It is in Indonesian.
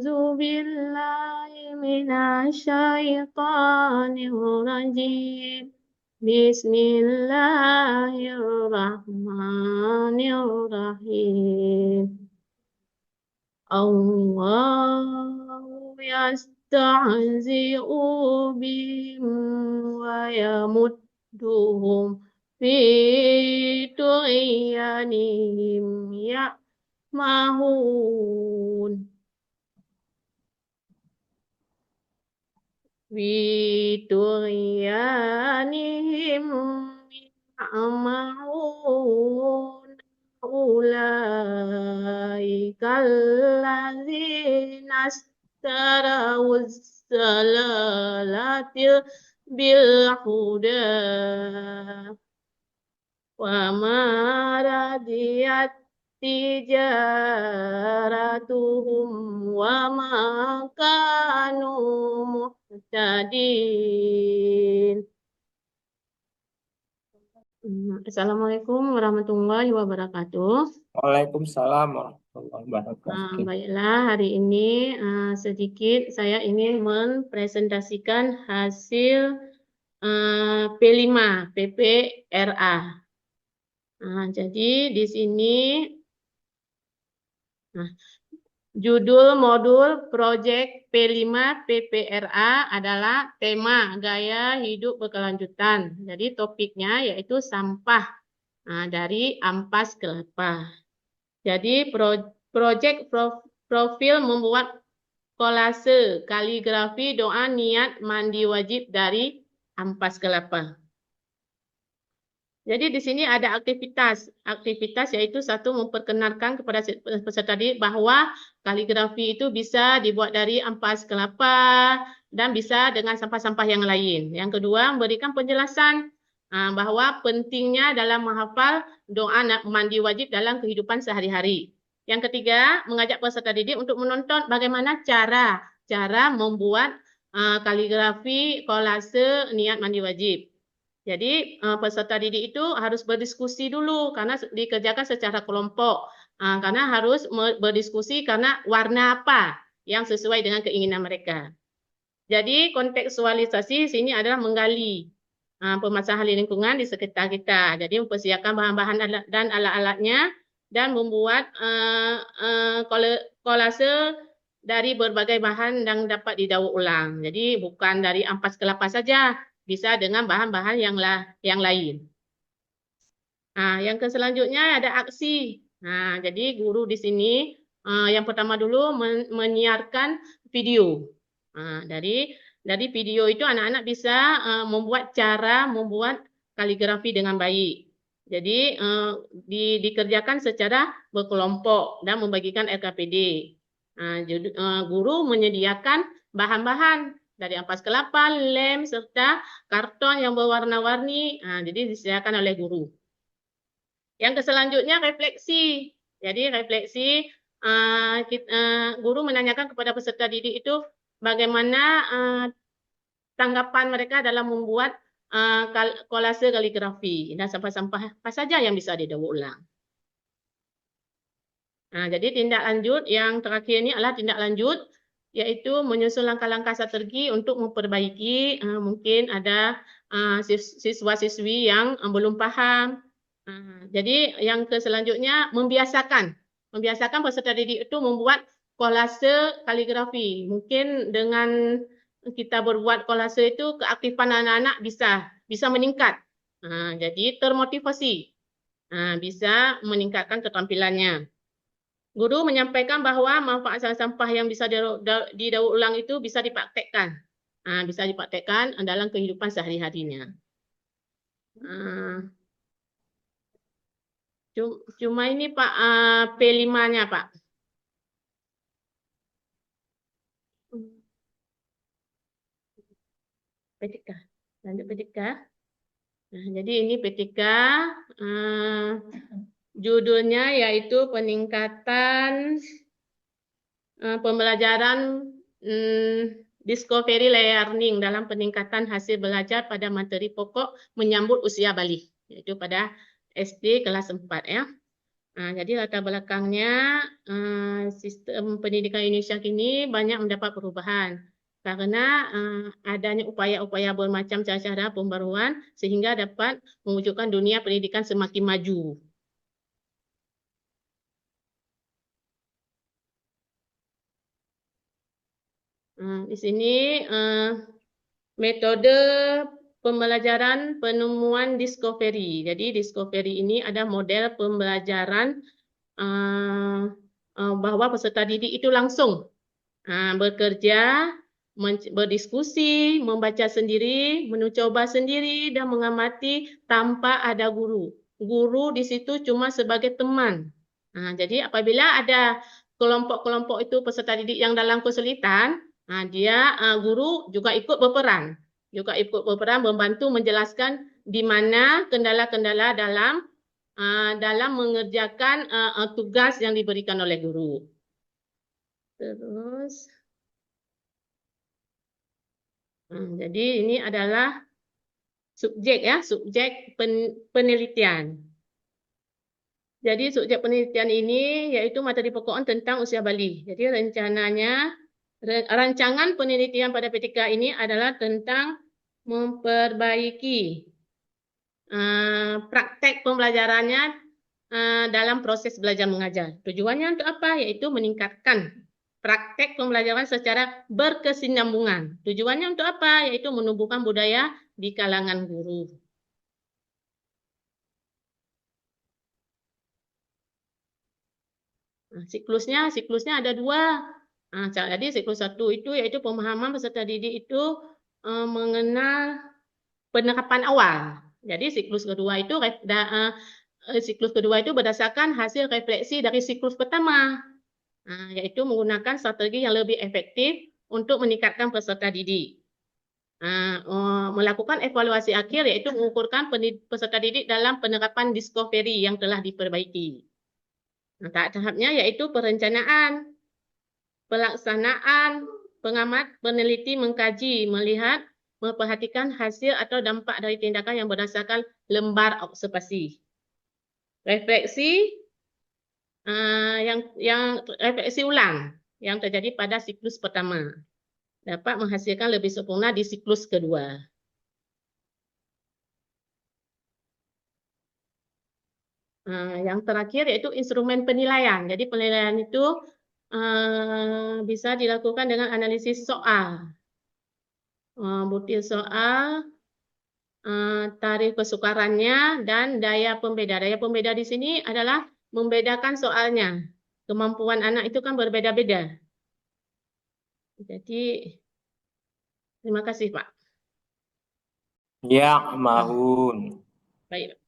أعوذ بالله من الشيطان الرجيم بسم الله الرحمن الرحيم الله يستهزئ بهم ويمدهم في طغيانهم يعمهون في طغيانهم يعمهون أولئك الذين اشتروا الضلالة بالهدى وما رضيت tijaratuhum wa ma kanu muhtadin. Assalamualaikum warahmatullahi wabarakatuh. Waalaikumsalam warahmatullahi wabarakatuh. Baiklah, hari ini sedikit saya ingin mempresentasikan hasil P5 PPRA. Jadi di sini judul modul proyek P5 PPRA adalah tema gaya hidup berkelanjutan. Jadi topiknya yaitu sampah dari ampas kelapa. Jadi proyek profil membuat kolase kaligrafi doa niat mandi wajib dari ampas kelapa. Jadi di sini ada aktivitas yaitu satu memperkenalkan kepada peserta didik bahwa kaligrafi itu bisa dibuat dari ampas kelapa dan bisa dengan sampah-sampah yang lain. Yang kedua, memberikan penjelasan bahwa pentingnya dalam menghafal doa mandi wajib dalam kehidupan sehari-hari. Yang ketiga, mengajak peserta didik untuk menonton bagaimana cara membuat kaligrafi kolase niat mandi wajib. Jadi peserta didik itu harus berdiskusi dulu karena dikerjakan secara kelompok. Karena harus berdiskusi karena warna apa yang sesuai dengan keinginan mereka. Jadi kontekstualisasi sini adalah menggali permasalahan lingkungan di sekitar kita. Jadi mempersiapkan bahan-bahan dan alat-alatnya dan membuat kolase dari berbagai bahan yang dapat didaur ulang. Jadi bukan dari ampas kelapa saja, bisa dengan bahan-bahan yang lain. Yang selanjutnya ada aksi. Jadi guru di sini yang pertama dulu menyiarkan video. Dari video itu anak-anak bisa membuat cara membuat kaligrafi dengan baik. Jadi dikerjakan secara berkelompok dan membagikan LKPD. Guru menyediakan bahan-bahan dari ampas kelapa, lem, serta karton yang berwarna-warni. Jadi disediakan oleh guru. Yang selanjutnya refleksi. Jadi refleksi, guru menanyakan kepada peserta didik itu bagaimana tanggapan mereka dalam membuat kolase kaligrafi dan sampah-sampah apa saja yang bisa didaur ulang. Jadi tindak lanjut yang terakhir ini adalah tindak lanjut, yaitu menyusun langkah-langkah strategi untuk memperbaiki. Mungkin ada siswa-siswi yang belum paham. Jadi yang selanjutnya membiasakan peserta didik itu membuat kolase kaligrafi. Mungkin dengan kita berbuat kolase itu keaktifan anak-anak bisa meningkat. Jadi termotivasi, bisa meningkatkan keterampilannya. Guru menyampaikan bahwa manfaat sampah yang bisa didaur ulang itu bisa dipraktekkan. Bisa dipraktekkan dalam kehidupan sehari-harinya. Cuma ini Pak, P5-nya Pak. P3. Lanjut P3. Jadi ini P3. Judulnya yaitu peningkatan pembelajaran discovery learning dalam peningkatan hasil belajar pada materi pokok menyambut usia balik, yaitu pada SD kelas 4 ya. Nah, jadi latar belakangnya sistem pendidikan Indonesia kini banyak mendapat perubahan karena adanya upaya-upaya bermacam cara-cara pembaruan sehingga dapat mewujudkan dunia pendidikan semakin maju. Di sini metode pembelajaran penemuan discovery. Jadi discovery ini ada model pembelajaran bahwa peserta didik itu langsung bekerja, berdiskusi, membaca sendiri, mencoba sendiri, dan mengamati tanpa ada guru. Guru di situ cuma sebagai teman. Jadi apabila ada kelompok-kelompok itu peserta didik yang dalam kesulitan, guru juga ikut berperan. Juga ikut berperan membantu menjelaskan di mana kendala-kendala dalam mengerjakan tugas yang diberikan oleh guru. Terus, jadi ini adalah subjek ya, subjek penelitian. Jadi subjek penelitian ini yaitu materi pokok tentang usia bali. Jadi rancangan penelitian pada PTK ini adalah tentang memperbaiki praktek pembelajarannya dalam proses belajar mengajar. Tujuannya untuk apa? Yaitu meningkatkan praktek pembelajaran secara berkesinambungan. Tujuannya untuk apa? Yaitu menumbuhkan budaya di kalangan guru. Siklusnya ada dua. Jadi siklus satu itu yaitu pemahaman peserta didik itu mengenal penerapan awal. Jadi siklus kedua itu berdasarkan hasil refleksi dari siklus pertama, yaitu menggunakan strategi yang lebih efektif untuk meningkatkan peserta didik. Melakukan evaluasi akhir yaitu mengukurkan peserta didik dalam penerapan discovery yang telah diperbaiki. Tahap-tahapnya yaitu perencanaan, pelaksanaan, pengamat, peneliti, mengkaji, melihat, memperhatikan hasil atau dampak dari tindakan yang berdasarkan lembar observasi. Refleksi yang refleksi ulang yang terjadi pada siklus pertama dapat menghasilkan lebih sempurna di siklus kedua. Yang terakhir yaitu instrumen penilaian. Jadi penilaian itu bisa dilakukan dengan analisis soal, butir soal, tarif kesukarannya, dan daya pembeda. Daya pembeda di sini adalah membedakan soalnya. Kemampuan anak itu kan berbeda-beda. Jadi, terima kasih, Pak. Ya, Mahun. Baik.